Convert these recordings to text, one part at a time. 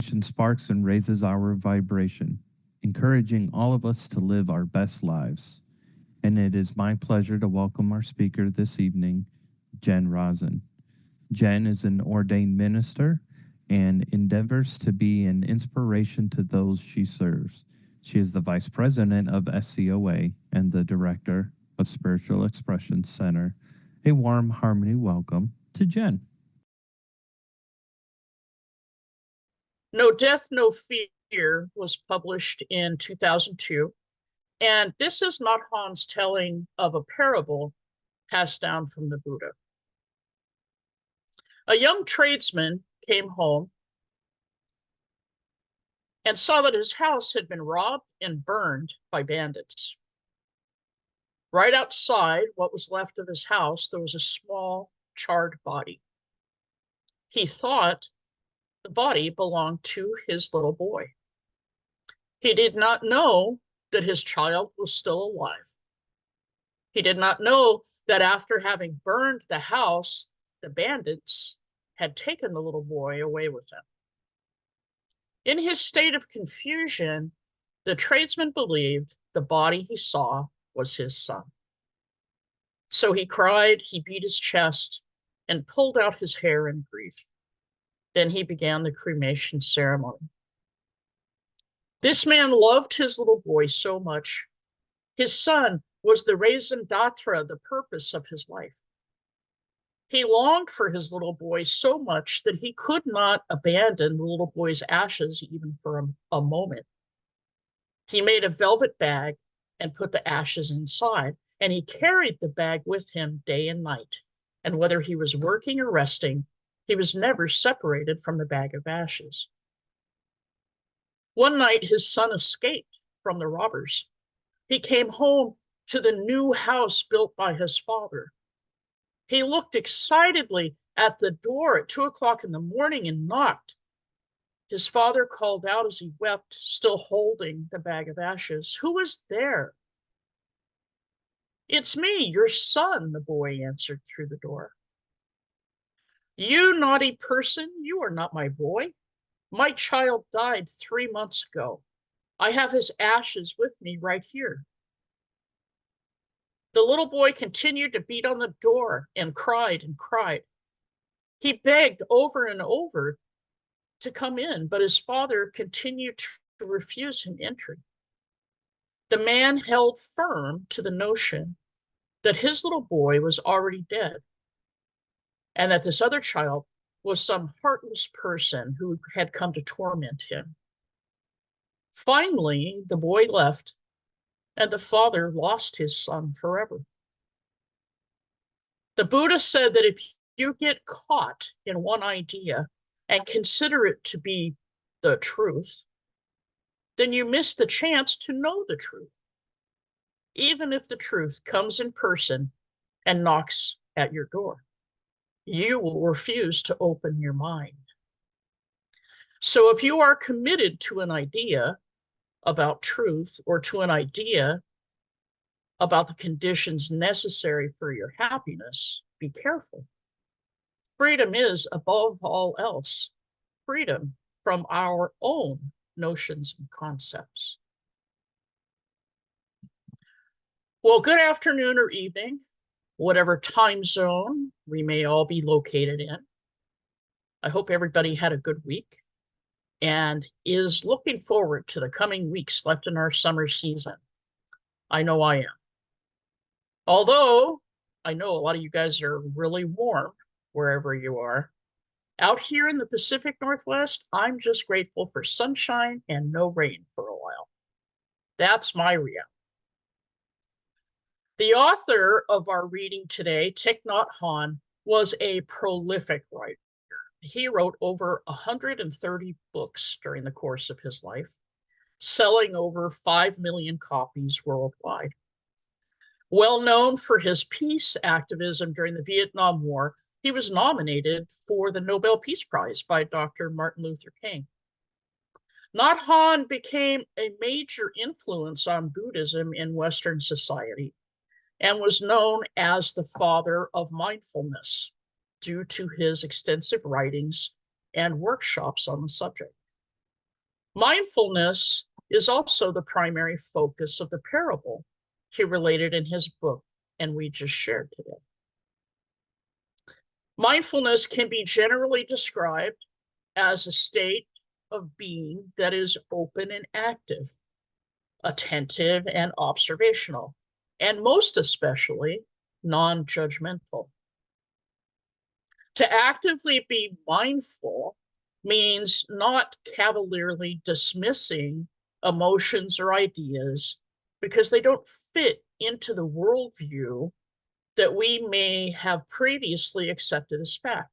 meditation sparks and raises our vibration, encouraging all of us to live our best lives. And it is my pleasure to welcome our speaker this evening, JenRosson. Jen is an ordained minister and endeavors to be an inspiration to those she serves. She is the Vice President of SCOA and the Director of Spiritual Expression Center. A warm harmony welcome to Jen. No Death, No Fear was published in 2002, and this is Nhat Hanh's telling of a parable passed down from the Buddha. A young tradesman came home and saw that his house had been robbed and burned by bandits. Right outside what was left of his house, there was a small, charred body. He thought the body belonged to his little boy. He did not know that his child was still alive. He did not know that after having burned the house, the bandits had taken the little boy away with them. In his state of confusion, the tradesman believed the body he saw was his son. So he cried, he beat his chest, and pulled out his hair in grief. Then he began the cremation ceremony. This man loved his little boy so much. His son was the raison d'etre, the purpose of his life. He longed for his little boy so much that he could not abandon the little boy's ashes even for a moment. He made a velvet bag and put the ashes inside, and he carried the bag with him day and night. And whether he was working or resting, he was never separated from the bag of ashes. One night, his son escaped from the robbers. He came home to the new house built by his father. He looked excitedly at the door at 2 o'clock in the morning and knocked. His father called out as he wept, still holding the bag of ashes, "Who is there?" "It's me, your son," the boy answered through the door. "You naughty person, you are not my boy. My child died 3 months ago. I have his ashes with me right here." The little boy continued to beat on the door and cried and cried. He begged over and over to come in, but his father continued to refuse him entry. The man held firm to the notion that his little boy was already dead and that this other child was some heartless person who had come to torment him. Finally, the boy left, and the father lost his son forever. The Buddha said that if you get caught in one idea and consider it to be the truth, then you miss the chance to know the truth, even if the truth comes in person and knocks at your door. You will refuse to open your mind. So if you are committed to an idea about truth or to an idea about the conditions necessary for your happiness, be careful. Freedom is, above all else, freedom from our own notions and concepts. Well, good afternoon or evening, whatever time zone we may all be located in. I hope everybody had a good week and is looking forward to the coming weeks left in our summer season. I know I am. Although I know a lot of you guys are really warm wherever you are. Out here in the Pacific Northwest, I'm just grateful for sunshine and no rain for a while. That's my reality. The author of our reading today, Thích Nhất Hạnh, was a prolific writer. He wrote over 130 books during the course of his life, selling over 5 million copies worldwide. Well known for his peace activism during the Vietnam War, he was nominated for the Nobel Peace Prize by Dr. Martin Luther King. Nhat Hanh became a major influence on Buddhism in Western society and was known as the father of mindfulness due to his extensive writings and workshops on the subject. Mindfulness is also the primary focus of the parable he related in his book, and we just shared today. Mindfulness can be generally described as a state of being that is open and active, attentive and observational, and most especially non-judgmental. To actively be mindful means not cavalierly dismissing emotions or ideas because they don't fit into the worldview that we may have previously accepted as fact.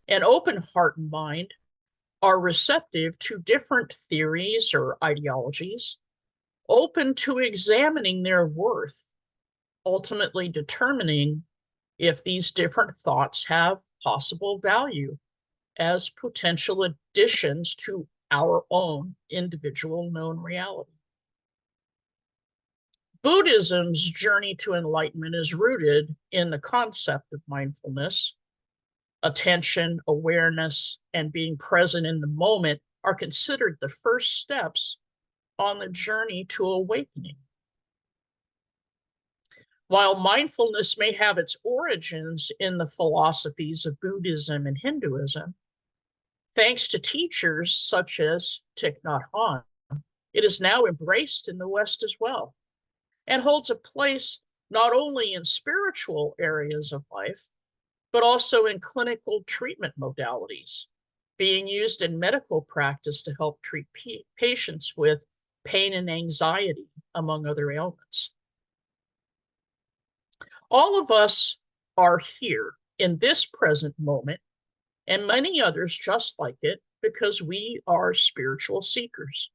An open heart and mind are receptive to different theories or ideologies, open to examining their worth, ultimately determining if these different thoughts have possible value as potential additions to our own individual known reality. Buddhism's journey to enlightenment is rooted in the concept of mindfulness. Attention, awareness, and being present in the moment are considered the first steps on the journey to awakening. While mindfulness may have its origins in the philosophies of Buddhism and Hinduism, thanks to teachers such as Thich Nhat Hanh, it is now embraced in the West as well, and holds a place not only in spiritual areas of life, but also in clinical treatment modalities, being used in medical practice to help treat patients with pain and anxiety, among other ailments. All of us are here in this present moment, and many others just like it, because we are spiritual seekers,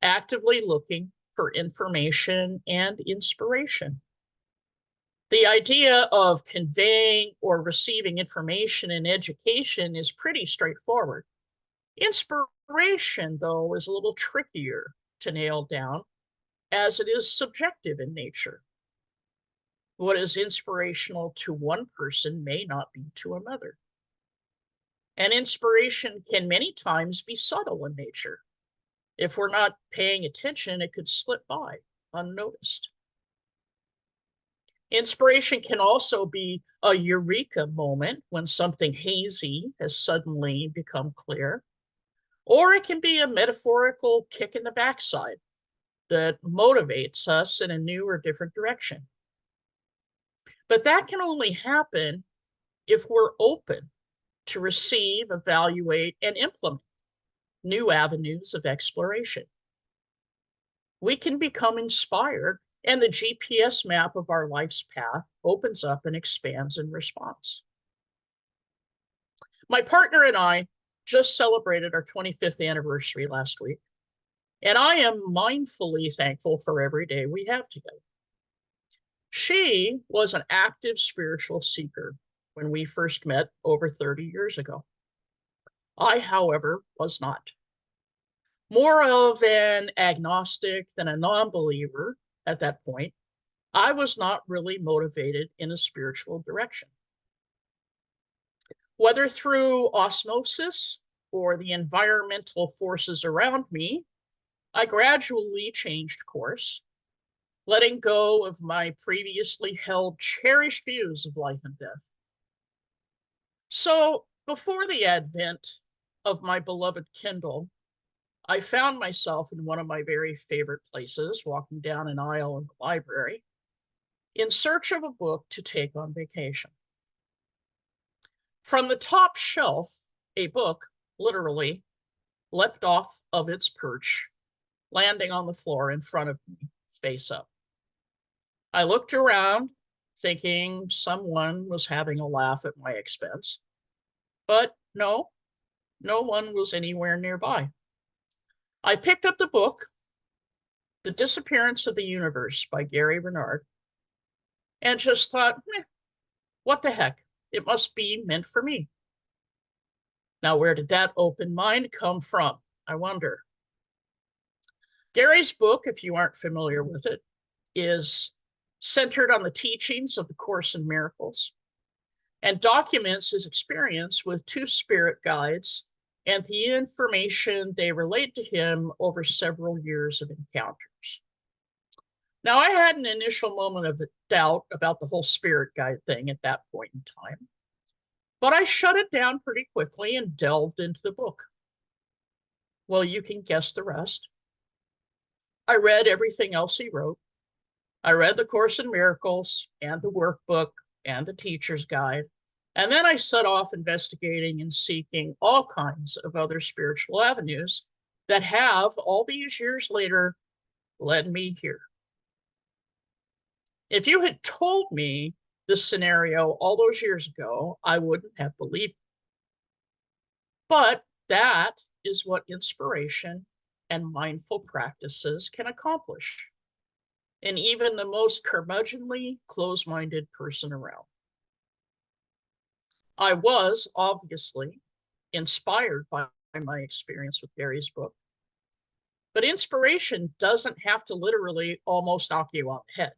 actively looking for information and inspiration. The idea of conveying or receiving information and education is pretty straightforward. Inspiration, though, is a little trickier to nail down, as it is subjective in nature. What is inspirational to one person may not be to another. And inspiration can many times be subtle in nature. If we're not paying attention, it could slip by unnoticed. Inspiration can also be a eureka moment when something hazy has suddenly become clear, or it can be a metaphorical kick in the backside that motivates us in a new or different direction. But that can only happen if we're open to receive, evaluate, and implement new avenues of exploration. We can become inspired, and the GPS map of our life's path opens up and expands in response. My partner and I just celebrated our 25th anniversary last week, and I am mindfully thankful for every day we have together. She was an active spiritual seeker when we first met over 30 years ago. I, however, was not. More of an agnostic than a non-believer at that point, I was not really motivated in a spiritual direction. Whether through osmosis or the environmental forces around me, I gradually changed course, letting go of my previously held cherished views of life and death. So before the advent of my beloved Kindle, I found myself in one of my very favorite places, walking down an aisle in the library, in search of a book to take on vacation. From the top shelf, a book literally leapt off of its perch, landing on the floor in front of me, face up. I looked around, thinking someone was having a laugh at my expense, but no one was anywhere nearby. I picked up the book, The Disappearance of the Universe by Gary Renard, and just thought, what the heck? It must be meant for me. Now, where did that open mind come from? I wonder. Gary's book, if you aren't familiar with it, is centered on the teachings of the Course in Miracles and documents his experience with two spirit guides and the information they relayed to him over several years of encounters. Now, I had an initial moment of doubt about the whole spirit guide thing at that point in time, but I shut it down pretty quickly and delved into the book. Well, you can guess the rest. I read everything else he wrote. I read the Course in Miracles and the workbook and the teacher's guide. And then I set off investigating and seeking all kinds of other spiritual avenues that have, all these years later, led me here. If you had told me this scenario all those years ago, I wouldn't have believed it. But that is what inspiration and mindful practices can accomplish in even the most curmudgeonly, close-minded person around. I was obviously inspired by my experience with Gary's book, but inspiration doesn't have to literally almost knock you on the head.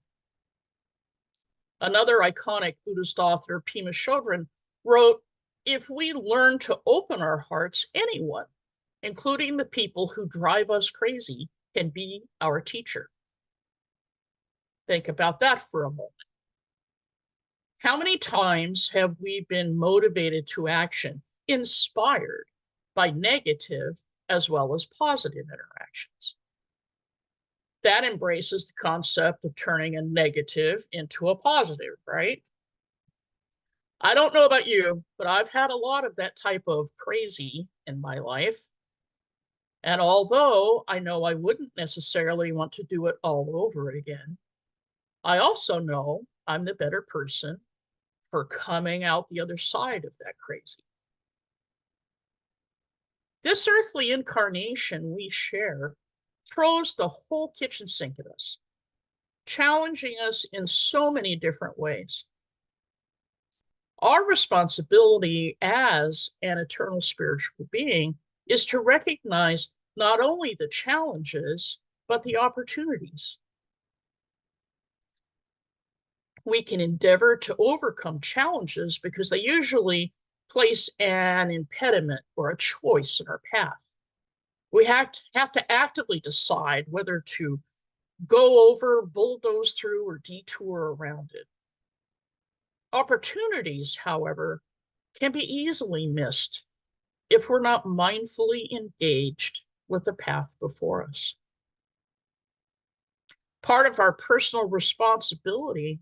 Another iconic Buddhist author, Pema Chodron, wrote, "If we learn to open our hearts, anyone, including the people who drive us crazy, can be our teacher." Think about that for a moment. How many times have we been motivated to action, inspired by negative as well as positive interactions? That embraces the concept of turning a negative into a positive, right? I don't know about you, but I've had a lot of that type of crazy in my life. And although I know I wouldn't necessarily want to do it all over again, I also know I'm the better person for coming out the other side of that crazy. This earthly incarnation we share throws the whole kitchen sink at us, challenging us in so many different ways. Our responsibility as an eternal spiritual being is to recognize not only the challenges, but the opportunities. We can endeavor to overcome challenges because they usually place an impediment or a choice in our path. We have to actively decide whether to go over, bulldoze through, or detour around it. Opportunities, however, can be easily missed if we're not mindfully engaged with the path before us. Part of our personal responsibility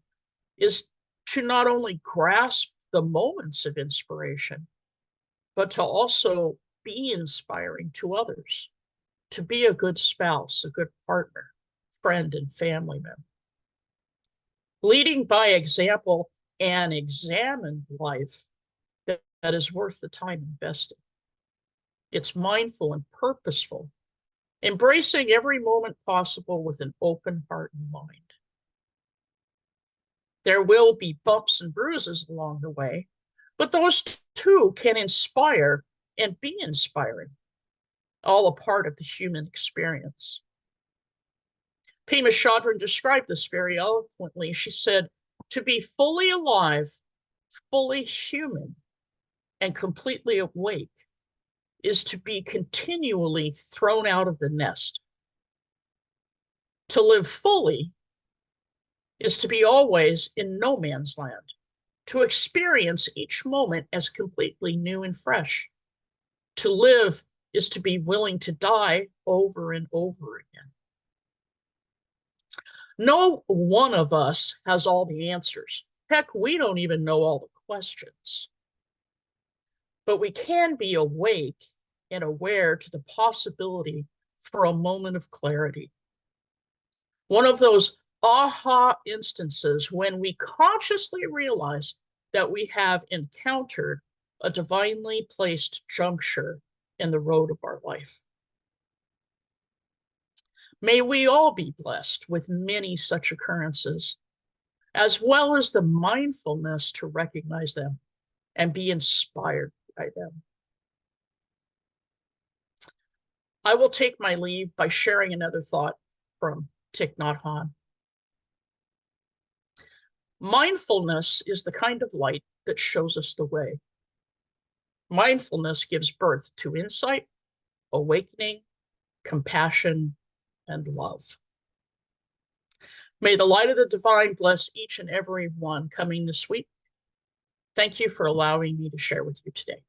is to not only grasp the moments of inspiration, but to also be inspiring to others, to be a good spouse, a good partner, friend, and family member. Leading by example and examined life that is worth the time invested. It's mindful and purposeful, embracing every moment possible with an open heart and mind. There will be bumps and bruises along the way, but those too can inspire and be inspiring, all a part of the human experience. Pema Chodron described this very eloquently. She said, "To be fully alive, fully human, and completely awake is to be continually thrown out of the nest. To live fully is to be always in no man's land, to experience each moment as completely new and fresh. To live is to be willing to die over and over again." No one of us has all the answers. Heck, we don't even know all the questions. But we can be awake and aware to the possibility for a moment of clarity. One of those aha instances when we consciously realize that we have encountered a divinely placed juncture in the road of our life. May we all be blessed with many such occurrences, as well as the mindfulness to recognize them and be inspired by them. I will take my leave by sharing another thought from Thich Nhat Hanh. Mindfulness is the kind of light that shows us the way. Mindfulness gives birth to insight, awakening, compassion, and love. May the light of the divine bless each and every one coming this week. Thank you for allowing me to share with you today.